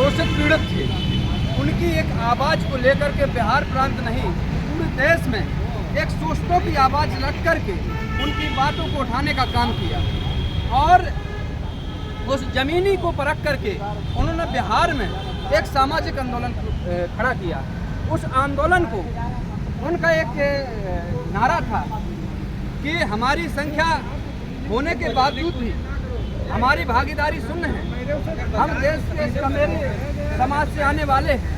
शोषित पीड़ित थे, उनकी एक आवाज़ को लेकर के बिहार प्रांत नहीं पूरे देश में एक शोषितों की आवाज़ रख करके उनकी बातों को उठाने का काम किया और उस जमीनी को परख करके उन्होंने बिहार में एक सामाजिक आंदोलन खड़ा किया। उस आंदोलन को उनका एक नारा था कि हमारी संख्या होने के बावजूद भी हमारी भागीदारी शून्य है, हम देश के कमेरे समाज से आने वाले हैं,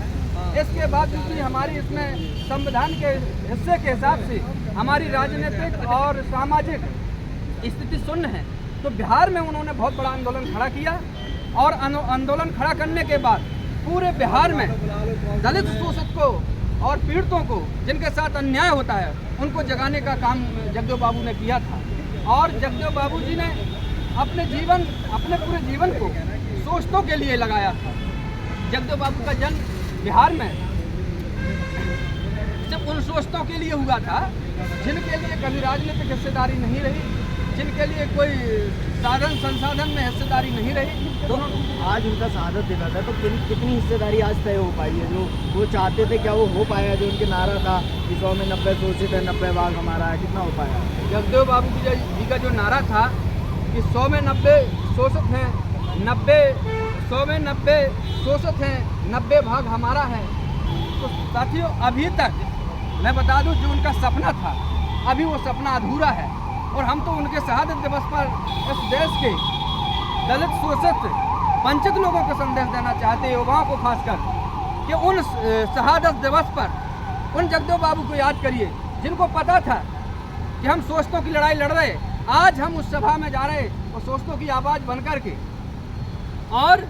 इसके बावजूद भी हमारी इसमें संविधान के हिस्से के हिसाब से हमारी राजनीतिक और सामाजिक स्थिति शून्य है। तो बिहार में उन्होंने बहुत बड़ा आंदोलन खड़ा किया और आंदोलन खड़ा करने के बाद पूरे बिहार में दलित शोषित को और पीड़ितों को जिनके साथ अन्याय होता है उनको जगाने का काम जगदेव बाबू ने किया था। और जगदेव बाबू जी ने अपने पूरे जीवन को शोषितों के लिए लगाया था। जगदेव बाबू का जन्म बिहार में सिर्फ उन शोषितों के लिए हुआ था जिनके लिए कभी राजनीतिक हिस्सेदारी नहीं रही, जिनके लिए कोई साधन संसाधन में हिस्सेदारी नहीं रही। दोनों आज उनका शहादत दिवस है, तो कितनी हिस्सेदारी आज तय हो पाई है? जो वो चाहते थे क्या वो हो पाया? जो उनके नारा था कि 100 में 90 शोषित है, 90 भाग हमारा है, कितना हो पाया? जगदेव बाबू जी का जो नारा था कि 100 में 90 शोषित हैं, 100 में 90 शोषित हैं, 90 भाग हमारा है। तो साथियों अभी तक मैं बता दूं जो उनका सपना था अभी वो सपना अधूरा है। और हम तो उनके शहादत दिवस पर इस देश के दलित शोषित वंचित लोगों को संदेश देना चाहते हैं, युवाओं को खासकर, कि उन शहादत दिवस पर उन जगदेव बाबू को याद करिए जिनको पता था कि हम शोषितों की लड़ाई लड़ रहे। आज हम उस सभा में जा रहे और शोषितों की आवाज़ बन करके, और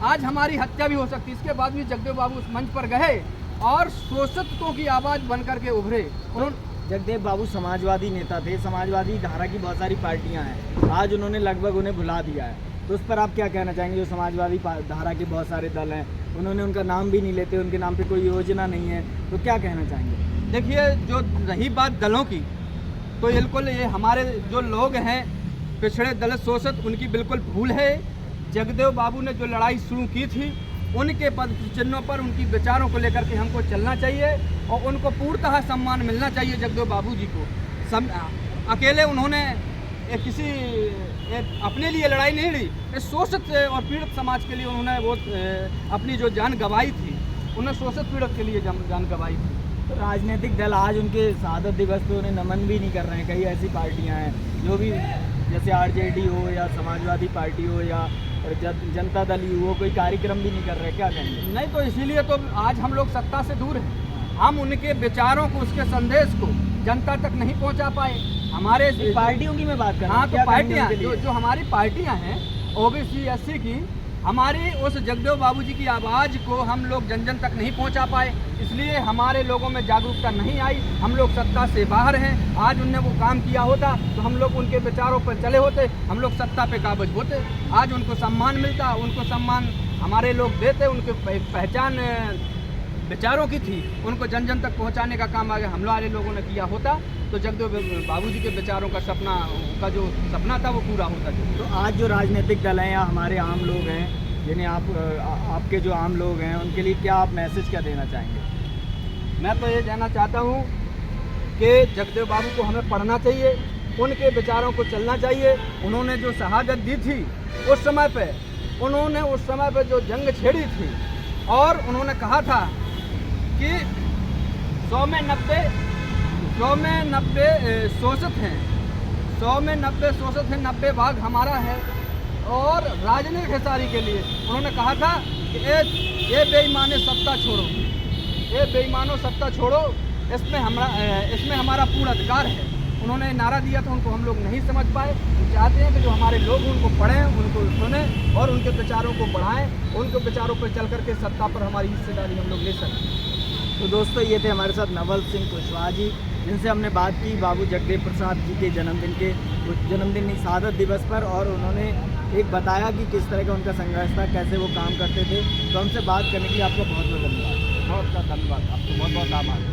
आज हमारी हत्या भी हो सकती। इसके बाद भी जगदेव बाबू उस मंच पर गए और शोषितों की आवाज़ बन करके उभरे। उन्होंने जगदेव बाबू समाजवादी नेता थे, समाजवादी धारा की बहुत सारी पार्टियां हैं, आज उन्होंने लगभग उन्हें भुला दिया है, तो उस पर आप क्या कहना चाहेंगे? जो समाजवादी धारा के बहुत सारे दल हैं, उन्होंने उनका नाम भी नहीं लेते, उनके नाम पे कोई योजना नहीं है, तो क्या कहना चाहेंगे? देखिए, जो रही बात दलों की, तो बिल्कुल ये हमारे जो लोग हैं पिछड़े दलित शोषित, उनकी बिल्कुल भूल है। जगदेव बाबू ने जो लड़ाई शुरू की थी उनके पद चिन्हों पर उनकी विचारों को लेकर के हमको चलना चाहिए और उनको पूर्णतः सम्मान मिलना चाहिए। जगदेव बाबू जी को अकेले उन्होंने अपने लिए लड़ाई नहीं लड़ी, इस शोषित और पीड़ित समाज के लिए उन्होंने वो अपनी जो जान गंवाई थी, उन्होंने शोषित पीड़ित के लिए जान गंवाई थी। तो राजनीतिक दल आज उनके शहादत दिवस पे उन्हें नमन भी नहीं कर रहे हैं। कई ऐसी पार्टियां हैं जो भी, जैसे आरजेडी हो या समाजवादी पार्टी हो या जनता दल ही हो, कोई कार्यक्रम भी नहीं कर रहे, क्या कहेंगे? नहीं, तो इसीलिए तो आज हम लोग सत्ता से दूर हैं। हम उनके विचारों को, उसके संदेश को जनता तक नहीं पहुंचा पाए। हमारे पार्टियों की मैं बात कर रहा हूं। हाँ, तो पार्टियां जो हमारी पार्टियां हैं ओबीसी एससी की, हमारी उस जगदेव बाबू जी की आवाज़ को हम लोग जन जन तक नहीं पहुंचा पाए, इसलिए हमारे लोगों में जागरूकता नहीं आई। हम लोग सत्ता से बाहर हैं। आज उनने वो काम किया होता तो हम लोग उनके विचारों पर चले होते, हम लोग सत्ता पे काबिज होते, आज उनको सम्मान मिलता, उनको सम्मान हमारे लोग देते। उनकी पहचान विचारों की थी, उनको जन जन तक पहुँचाने का काम आगे हम लोगों ने किया होता तो जगदेव बाबू जी के विचारों का सपना, उनका जो सपना था वो पूरा होता। तो आज जो राजनीतिक दल हैं या हमारे आम लोग हैं, जिन्हें आपके जो आम लोग हैं, उनके लिए क्या आप मैसेज क्या देना चाहेंगे? मैं तो ये कहना चाहता हूँ कि जगदेव बाबू को हमें पढ़ना चाहिए, उनके विचारों को चलना चाहिए। उन्होंने जो शहादत दी थी उस समय पे, उन्होंने उस समय पे जो जंग छेड़ी थी और उन्होंने कहा था कि 100 में 90 शोषित हैं, 100 में 90 शोषित हैं, 90 भाग हमारा है। और राजनीतिक हिस्सेदारी के लिए उन्होंने कहा था कि ये बेईमाने सत्ता छोड़ो, ये बेईमानों सत्ता छोड़ो, इसमें हमारा पूर्ण अधिकार है। उन्होंने नारा दिया तो उनको हम लोग नहीं समझ पाए। हम चाहते हैं कि जो हमारे लोग उनको पढ़ें, उनको सुनें और उनके विचारों को बढ़ाएं, उनके विचारों पर चल करके सत्ता पर हमारी हिस्सेदारी हम लोग ले सकें। तो दोस्तों, ये थे हमारे साथ नवल सिंह कुशवाहा जी, जिनसे हमने बात की बाबू जगदेव प्रसाद जी के जन्मदिन शहादत दिवस पर, और उन्होंने एक बताया कि किस तरह का उनका संघर्ष था, कैसे वो काम करते थे। तो हमसे बात करने के लिए आपका बहुत बहुत धन्यवाद। बहुत धन्यवाद, आपको बहुत बहुत आभार।